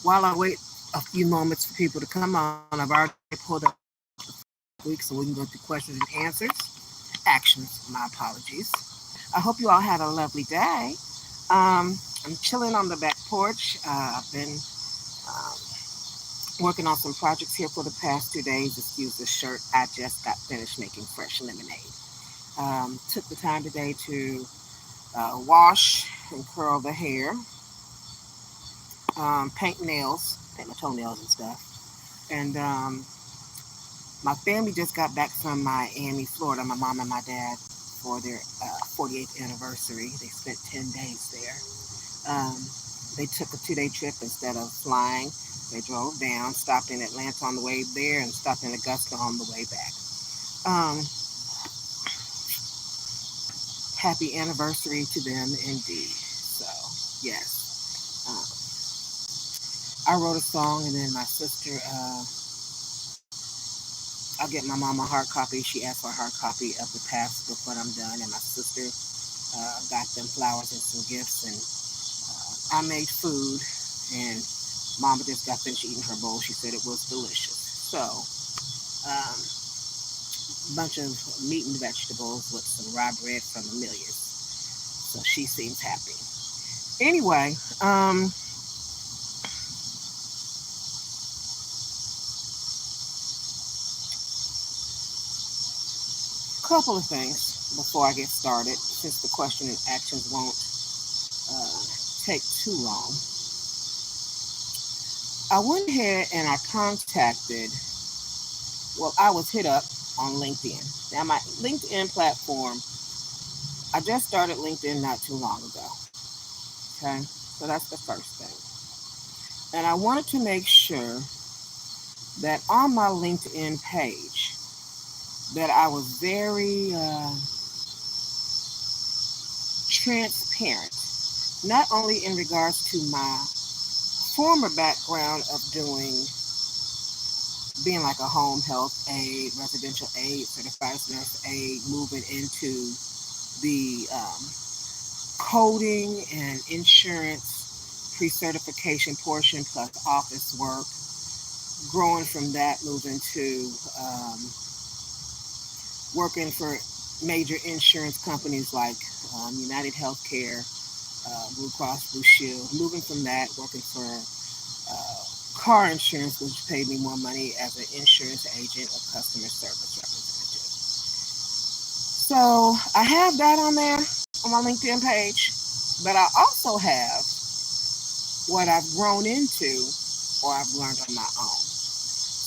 While I wait a few moments for people to come on, I've already pulled up the week so we can go through questions and answers. Actions, my apologies. I hope you all had a lovely day. I'm chilling on the back porch. I've been um, working on some projects here for the past 2 days. Excuse the shirt. I just got finished making fresh lemonade. Took the time today to wash and curl the hair, paint nails, paint my toenails and stuff. And my family just got back from Miami, Florida, my mom and my dad, for their 48th anniversary. They spent 10 days there. They took a 2-day trip instead of flying. They drove down, stopped in Atlanta on the way there, and stopped in Augusta on the way back. Um, Happy anniversary to them indeed. So, yes. I wrote a song, and then my sister, I'll get my mom a hard copy. She asked for a hard copy of the past book when I'm done, and my sister got them flowers and some gifts, and I made food, and Mama just got finished eating her bowl. She said it was delicious. So, a bunch of meat and vegetables with some rye bread from Amelia's. So she seems happy. Anyway, couple of things before I get started, since the question and actions won't take too long. I went ahead and I contacted, well, I was hit up on LinkedIn. Now, my LinkedIn platform, I just started LinkedIn not too long ago. Okay, so that's the first thing. And I wanted to make sure that on my LinkedIn page, that I was very transparent, not only in regards to my former background of being like a home health aide, residential aide, certified nurse aide, moving into the coding and insurance pre-certification portion plus office work, growing from that, moving to working for major insurance companies like United Healthcare, Blue Cross Blue Shield, moving from that, working for car insurance, which paid me more money as an insurance agent or customer service representative. So I have that on there on my LinkedIn page, but I also have what I've grown into or I've learned on my own.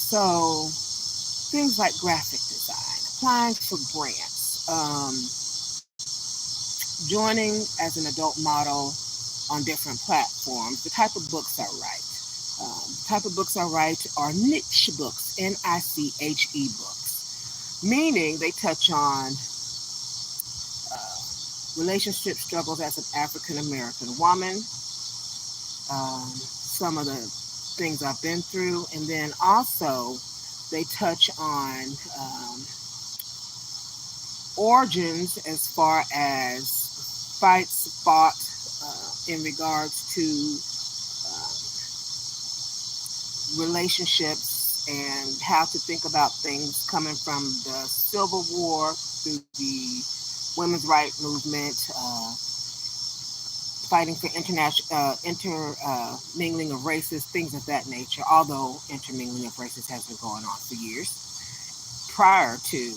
So things like graphic design, applying for grants, joining as an adult model on different platforms, the type of books I write. The type of books I write are niche books, NICHE books, meaning they touch on relationship struggles as an African American woman, some of the things I've been through, and then also they touch on origins as far as fights fought in regards to relationships and how to think about things coming from the Civil War through the women's rights movement, fighting for intermingling of races, things of that nature, although intermingling of races has been going on for years prior to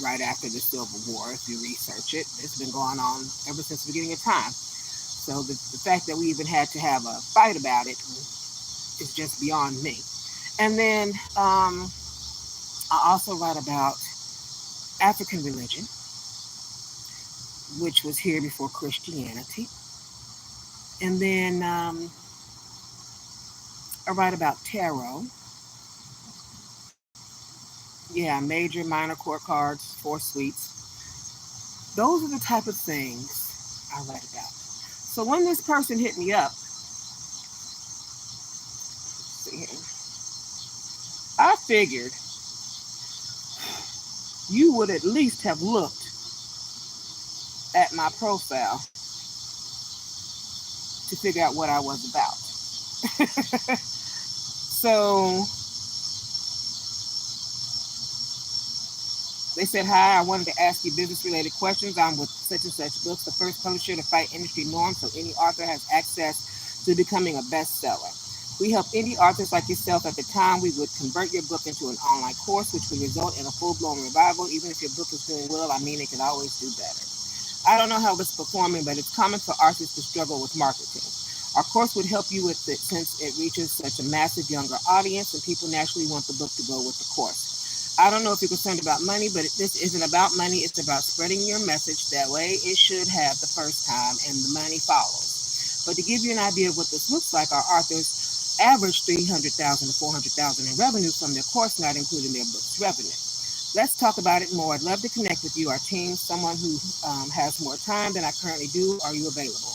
right after the Civil War. If you research it, it's been going on ever since the beginning of time. So the fact that we even had to have a fight about it is just beyond me. And then I also write about African religion, which was here before Christianity. And then I write about tarot. Yeah, major, minor court cards, 4 suites. Those are the type of things I write about. So when this person hit me up, I figured you would at least have looked at my profile to figure out what I was about. So they said, hi, I wanted to ask you business-related questions. I'm with such and such books, the first publisher to fight industry norms so any author has access to becoming a bestseller. We help indie authors like yourself. At the time, we would convert your book into an online course, which would result in a full-blown revival. Even if your book is doing well, I mean, it can always do better. I don't know how it's performing, but it's common for artists to struggle with marketing. Our course would help you with it since it reaches such a massive younger audience and people naturally want the book to go with the course. I don't know if you're concerned about money, but this isn't about money. It's about spreading your message. That way it should have the first time and the money follows. But to give you an idea of what this looks like, our authors average $300,000 to $400,000 in revenue from their course, not including their book's revenue. Let's talk about it more. I'd love to connect with you, our team, someone who has more time than I currently do. Are you available?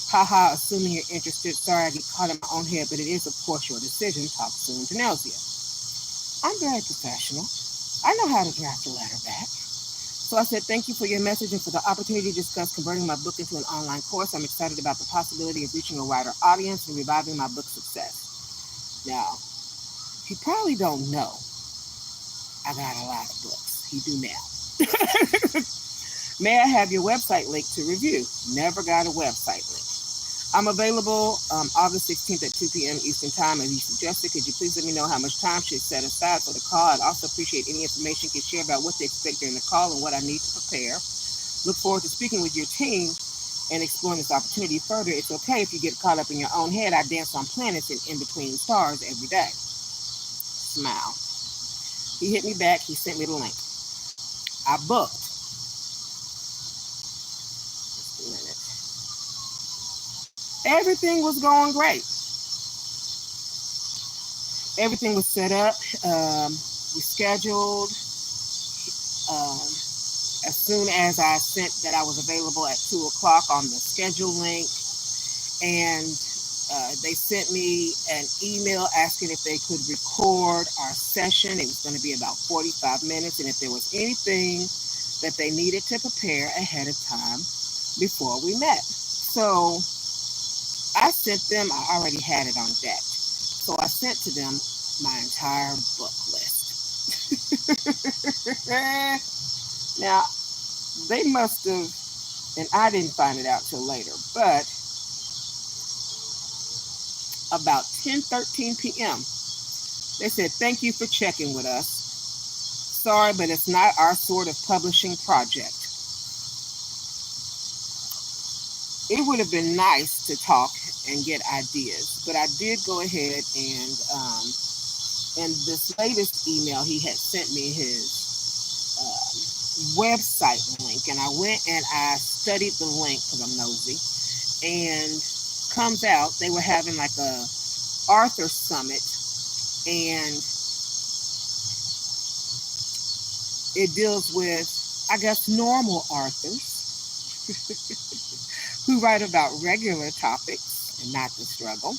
Haha, assuming you're interested. Sorry, I get caught in my own head, but it is, of course, your decision. Talk soon, Janelsia. I'm very professional. I know how to draft a letter back. So I said, thank you for your message and for the opportunity to discuss converting my book into an online course. I'm excited about the possibility of reaching a wider audience and reviving my book's success. Now, you probably don't know I got a lot of books. You do now. May I have your website link to review? Never got a website link. I'm available August 16th at 2 p.m. Eastern Time, as you suggested. Could you please let me know how much time should set aside for the call? I'd also appreciate any information you can share about what to expect during the call and what I need to prepare. Look forward to speaking with your team and exploring this opportunity further. It's okay if you get caught up in your own head. I dance on planets and in between stars every day. Smile. He hit me back. He sent me the link. I booked. Just a minute. Everything was going great. Everything was set up. We scheduled. As soon as I sent that I was available at 2 o'clock on the schedule link, and they sent me an email asking if they could record our session. It was going to be about 45 minutes, and if there was anything that they needed to prepare ahead of time before we met. So I sent them, I already had it on deck. So I sent to them my entire book list. Now, they must have, and I didn't find it out till later, but about 10:13 p.m., they said, thank you for checking with us. Sorry, but it's not our sort of publishing project. It would have been nice to talk and get ideas, but I did go ahead and in this latest email, he had sent me his website link, and I went and I studied the link because I'm nosy, and comes out they were having like a Arthur Summit, and it deals with, I guess, normal authors who write about regular topics and not the struggle.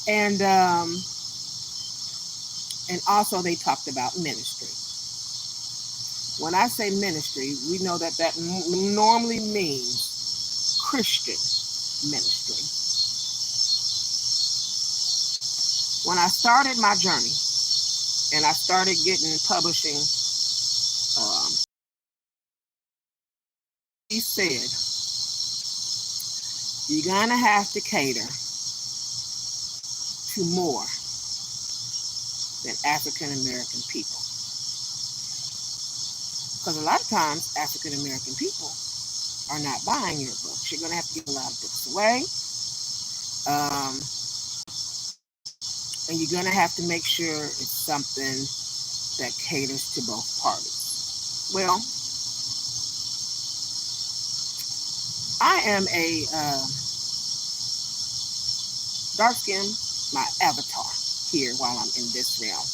And also they talked about ministry. When I say ministry, we know that normally means Christian ministry. When I started my journey and I started getting publishing, he said, you're going to have to cater to more than African American people. Because a lot of times, African American people are not buying your books. You're going to have to give a lot of books away. And you're going to have to make sure it's something that caters to both parties. Well, I am a dark skin, my avatar here while I'm in this realm.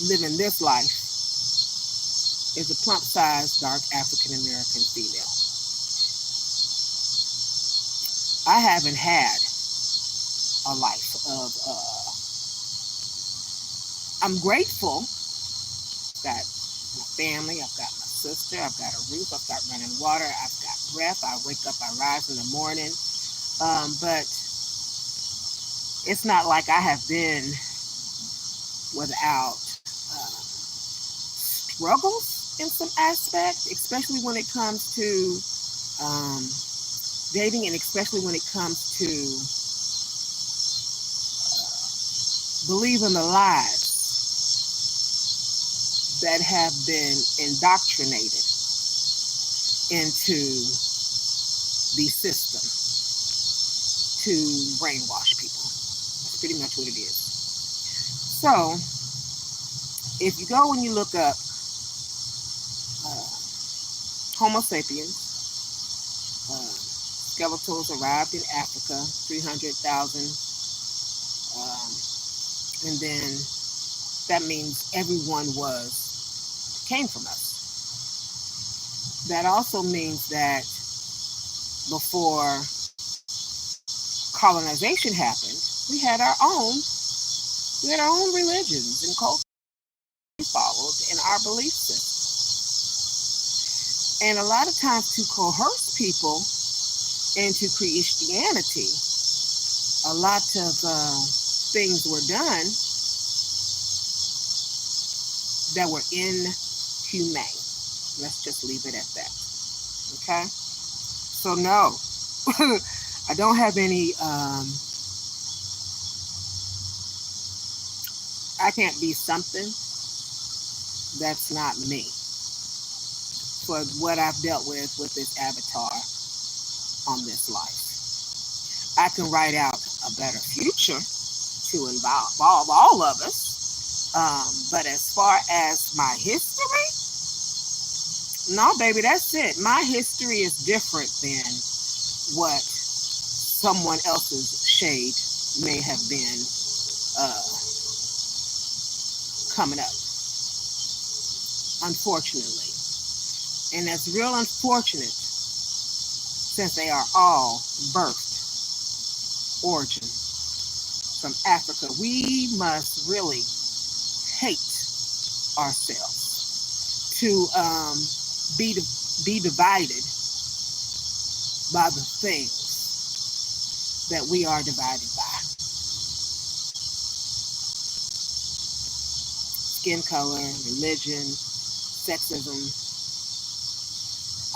Living this life is a plump-sized, dark African-American female. I haven't had a life of, I'm grateful. I've got my family, I've got my sister, I've got a roof, I've got running water, I've got breath, I wake up, I rise in the morning. But it's not like I have been without struggles in some aspect, especially when it comes to dating, and especially when it comes to believing the lies that have been indoctrinated into the system to brainwash people. That's pretty much what it is. So, if you go and you look up Homo sapiens, skeletals arrived in Africa, 300,000, and then that means everyone came from us. That also means that before colonization happened, we had our own religions and cultures we followed in our belief system. And a lot of times, to coerce people into Christianity, a lot of things were done that were inhumane. Let's just leave it at that. Okay? So no, I don't have any, I can't be something that's not me for what I've dealt with this avatar on this life. I can write out a better future to involve all of us. But as far as my history, no, baby, that's it. My history is different than what someone else's shade may have been coming up, unfortunately. And that's real unfortunate, since they are all birthed origin from Africa. We must really hate ourselves to be divided by the things that we are divided by. Skin color, religion, sexism,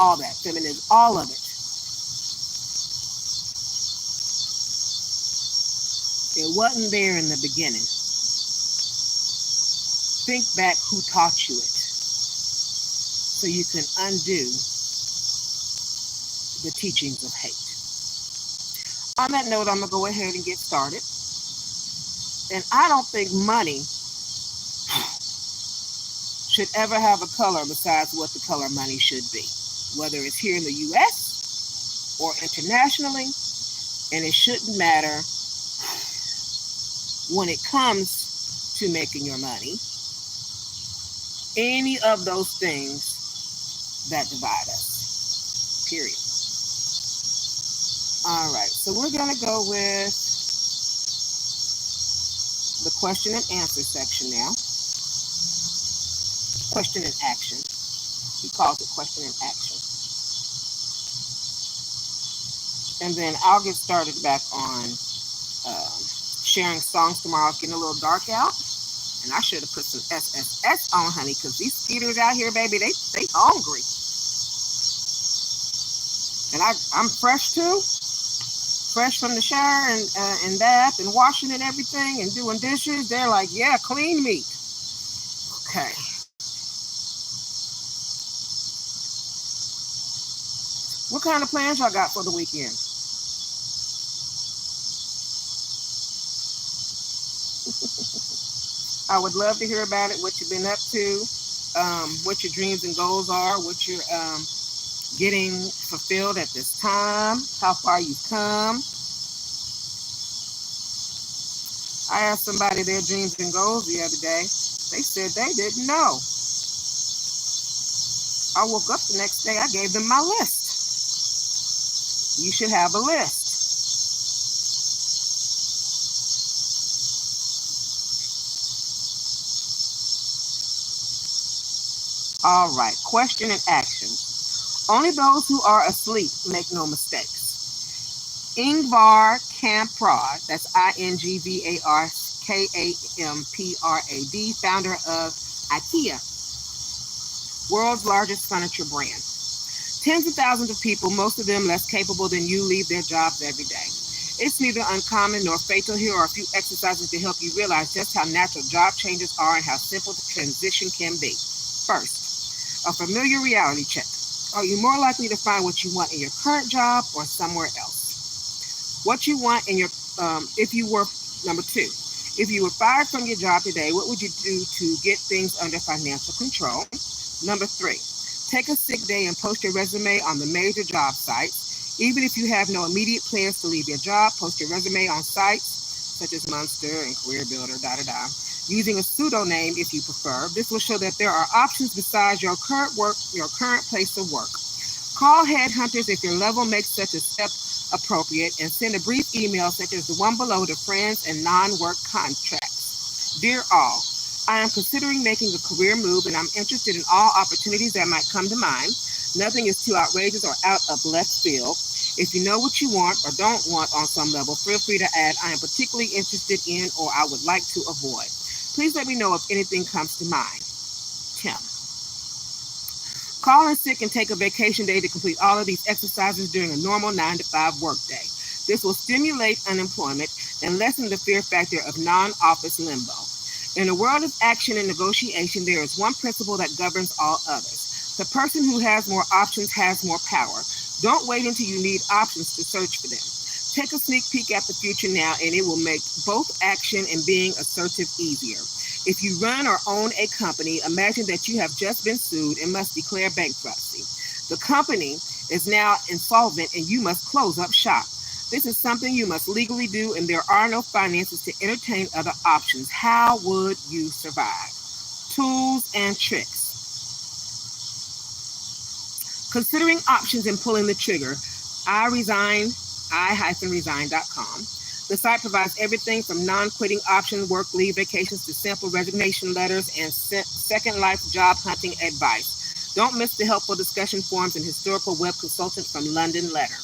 all that, feminism, all of it. It wasn't there in the beginning. Think back who taught you it, so you can undo the teachings of hate. On that note, I'm going to go ahead and get started. And I don't think money should ever have a color besides what the color money should be, whether it's here in the U.S. or internationally. And it shouldn't matter when it comes to making your money, any of those things that divide us, period. All right, so we're going to go with the question and answer section now. Question and action. He calls it question and action. And then I'll get started back on sharing songs tomorrow. It's getting a little dark out. And I should have put some SSS on, honey, because these skeeters out here, baby, they hungry. And I'm fresh too. Fresh from the shower and bath and washing and everything and doing dishes. They're like, yeah, clean meat. Okay. What kind of plans y'all got for the weekend? I would love to hear about it, what you've been up to, what your dreams and goals are, what you're getting fulfilled at this time, how far you've come. I asked somebody their dreams and goals the other day. They said they didn't know. I woke up the next day, I gave them my list. You should have a list. All right, question and action. Only those who are asleep make no mistakes. Ingvar Ingvarkamprad, that's Ingvarkamprad, founder of IKEA, world's largest furniture brand. Tens of thousands of people, most of them less capable than you, leave their jobs every day. It's neither uncommon nor fatal. Here are a few exercises to help you realize just how natural job changes are and how simple the transition can be. First, a familiar reality check. Are you more likely to find what you want in your current job or somewhere else? What you want in your, number two, if you were fired from your job today, what would you do to get things under financial control? Number three, take a sick day and post your resume on the major job sites. Even if you have no immediate plans to leave your job, post your resume on sites such as Monster and Career Builder, using a pseudonym if you prefer. This will show that there are options besides your current place of work. Call headhunters if your level makes such a step appropriate, and send a brief email such as the one below to friends and non-work contacts. Dear all, I am considering making a career move and I'm interested in all opportunities that might come to mind. Nothing is too outrageous or out of left field. If you know what you want or don't want on some level, feel free to add, I am particularly interested in or I would like to avoid. Please let me know if anything comes to mind. Tim. Call in sick and take a vacation day to complete all of these exercises during a normal 9-to-5 workday. This will stimulate unemployment and lessen the fear factor of non-office limbo. In a world of action and negotiation, there is one principle that governs all others. The person who has more options has more power. Don't wait until you need options to search for them. Take a sneak peek at the future now, and it will make both action and being assertive easier. If you run or own a company, imagine that you have just been sued and must declare bankruptcy. The company is now insolvent and you must close up shop. This is something you must legally do, and there are no finances to entertain other options. How would you survive? Tools and tricks. Considering options and pulling the trigger, i-resign.com. The site provides everything from non-quitting option, work, leave, vacations to sample resignation letters and second life job hunting advice. Don't miss the helpful discussion forums and historical web consultant from London Letter.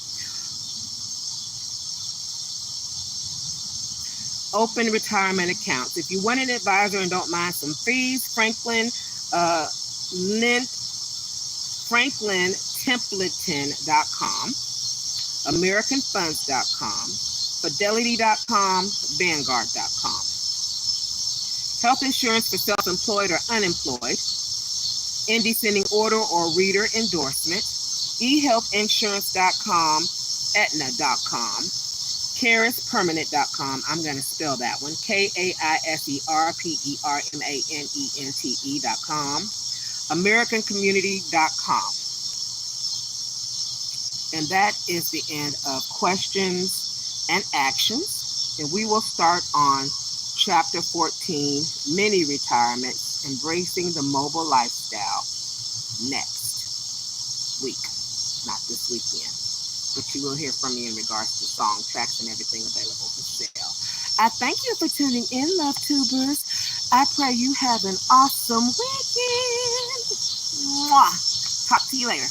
Open retirement accounts. If you want an advisor and don't mind some fees, FranklinTempleton.com, AmericanFunds.com, Fidelity.com, Vanguard.com. Health insurance for self-employed or unemployed, in descending order or reader endorsement, eHealthInsurance.com, Aetna.com, KaiserPermanent.com. I'm going to spell that one, KaiserPermanente.com, AmericanCommunity.com. And that is the end of questions and actions. And we will start on Chapter 14, Mini Retirements, Embracing the Mobile Lifestyle, next week. Not this weekend, but you will hear from me in regards to song, tracks, and everything available for sale. I thank you for tuning in, Love Tubers. I pray you have an awesome weekend. Mwah. Talk to you later.